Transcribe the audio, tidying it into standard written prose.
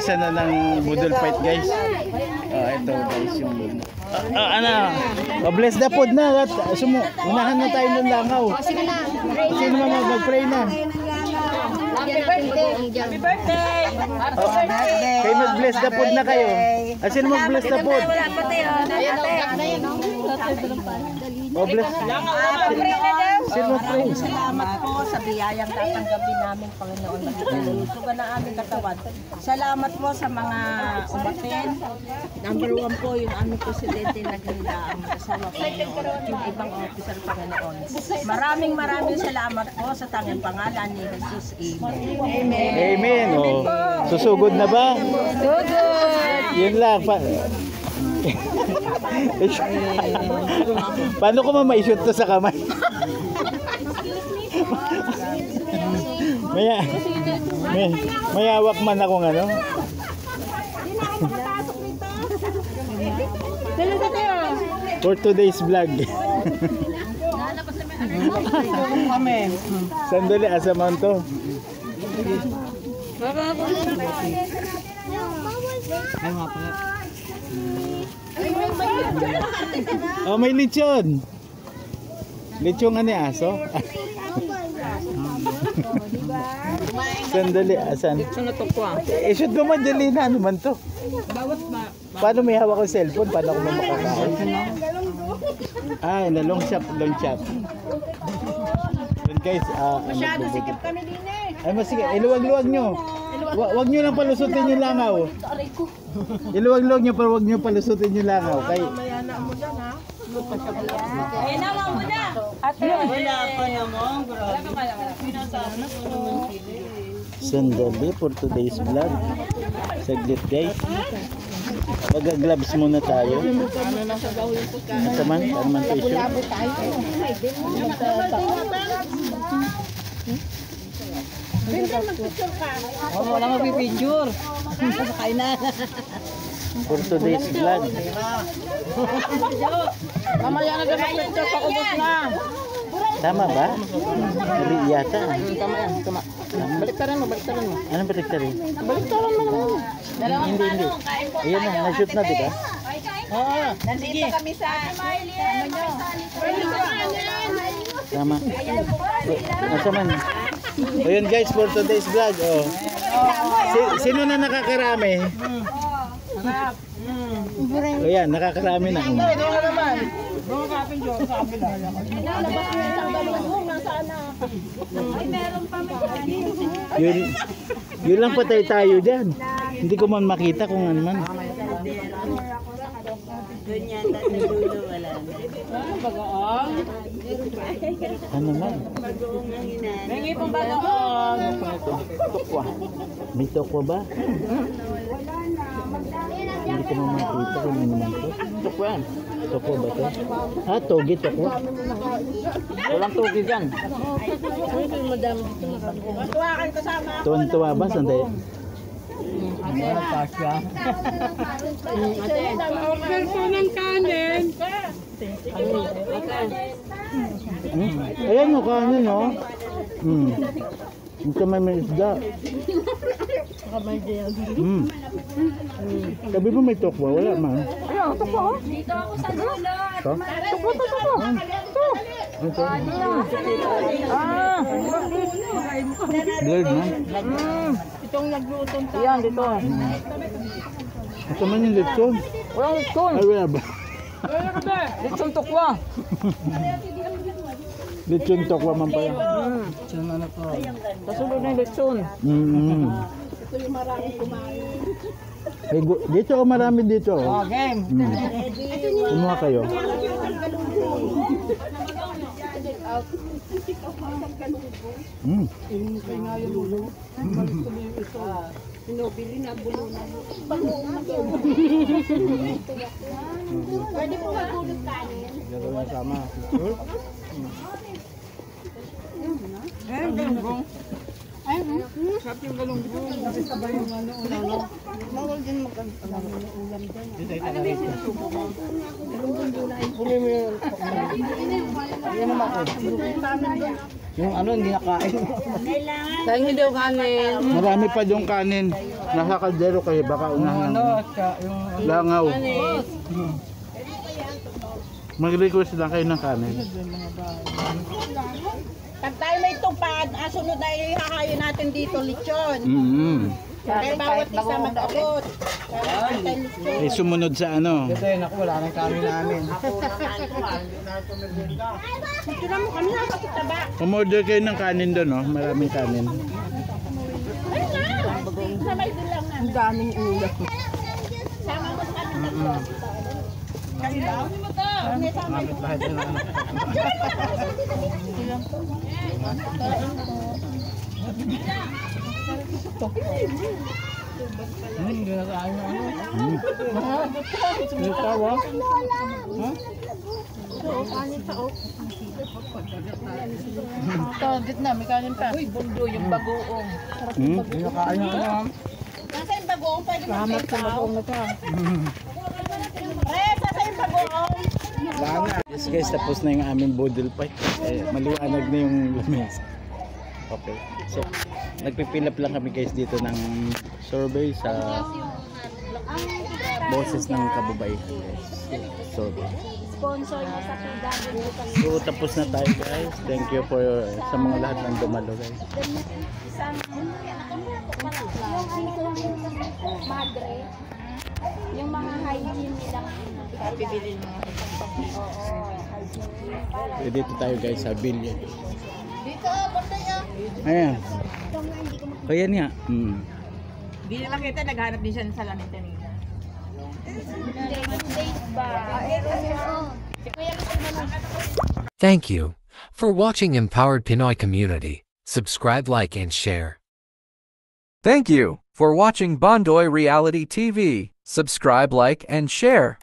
umpisa na ng budol fight guys. Ito guys yung ano. Bless the food na. Unahan na tayo ng langaw. Sige na. Sino mga mag-pray na? Happy birthday. Happy birthday. Kayo mag-bless the food na kayo. Sino mag-bless the food? Bless. Sino pray? Salamat po sa biyayang tatanggapin namin, Panginoon. Nagtutulungan na aming katawan. Salamat po sa mga umaten. Number 1 po yung aming presidente naghanda ang kasama Panginoon. Yung ibang officer, Panginoon. Maraming salamat po sa tanging pangalan ni Jesus. Amen. Amen. Susugod na ba? Sugod! Yun lang. Paano ko ma-shoot to sa kamay? may hawak man akong ano. For today's vlog. Sandali, asaman to. May lechon. Lechon ano aso? Sandali, asan? Shoot ko man, dali na. Ano man to? Paano may hawak ko cellphone? Paano ako makakain? Na long shot. Yun guys, masyado sikip kami din eh. Ay, masigip. Iluwag-luwag nyo. Wag nyo lang palusutin yung langaw. Iluwag-luwag nyo, pero wag nyo palusutin yung langaw. Mayana mo dyan, ha? Ay, naman mo na! Ate! Wala pa naman. Sandali for today's vlog. Saglit guys. Mag-gloves muna tayo. Asaman? Asaman to issue? Wala magpipicture. Kain na. For today's vlog. Mamaya na dapat picture pa ubos na. Tama ba? Mali yata. Tama yan, tama. Baliktaran mo. Anong baliktarin? Baliktaran mo naman. Hindi. Ayan na, na-shoot na diba? Oo. Nandito kami sa Tama. Asaman? O yun guys, for today's vlog. Sino na nakakarami? O yan, nakakarami na. Ito nga naman. Bunga kapin dyan sa kabila. Nalabas mo isang galunggong. Nasaan na? Ay, meron pa Yun lang patay tayo dyan. Hindi ko man makita kung ano man. Doon yata sa dulo wala na. Bagoong? Ano man? Bagoong ang hinanap. Hingi pong bagoong. Tokwa. May tokwa ba? Hindi ko man makita kung ano man to. Tokwa yan. Tokwa ba to? Togi tokwa. Walang tubig dyan. Matuwakan kasama. Tuwan-tuwa ba? Sandali. Offer po ng kanin. Ayan o, kanin o. Ito may isda. Sabi mo may tokwa, wala man. Dito ako sa dulo. Ito? Blurred man. Itong naglutong tayo. Yan, dito. Ito man yung lechon. Walang lechon. Ay, wala ba? Lechon tukwa. Lechon tokwa man pala. Kasunod na yung lechon. Ito yung maraming kumain. Dito ako marami dito. Game. Kumuha kayo. Pinobili na bulo na. Pwede po magulot kanin. Gano'n sama. Ay, galunggong. Sarap yung galunggong. Kasi sabay yung ano. Bawal din mag-ulam dyan. Yung ano, hindi nakain. Dahil hindi ako kanin. Marami pa yung kanin. Nasa kaldero kayo, baka unahan. Yung Langaw. Mag-request lang kayo ng kanin. Pag tayo may tupad, sunod ay hahayin natin dito lechon. Kaya bawat isa mag-abot. Eh, sumunod sa ano. Kasi naku, wala nang kami namin. Tira mo kami na sa taba. Umorder kayo ng kanin doon, no? Maraming kanin. Ay na! Sabay din lang na. Ang daming ulam. Sama mo sa amin tatlo. Kaya daw? May sama mo. Lahat na lang. Hindi nakain yung ano. Yung tawa. Gitna, may kanin pa. Uy, bundo yung bagoong. Hindi nakain yung ano. Nasa yung bagoong pwede Salamat sa bagoong na to. Res, nasa yung bagoong. Yes guys, tapos na yung aming budol fight. Eh, maliwanag na yung lamesa. Okay. So, nagpipilap lang kami guys dito ng survey sa boses ng kababaihan guys. Survey. Sponsor niya sa PW. So, tapos na tayo guys. Thank you for sa mga lahat ng dumalo guys. Madre. Yung mga hygiene nilang Pipili mo. So, dito tayo guys sa billion. dito, birthday ah. Ayan. Kaya niya. Hindi naman kita, naghanap din siya ng salamin kanina. Thank you for watching Empowered Pinoy Community. Subscribe, like, and share. Thank you for watching Bondoy Reality TV. Subscribe, like, and share.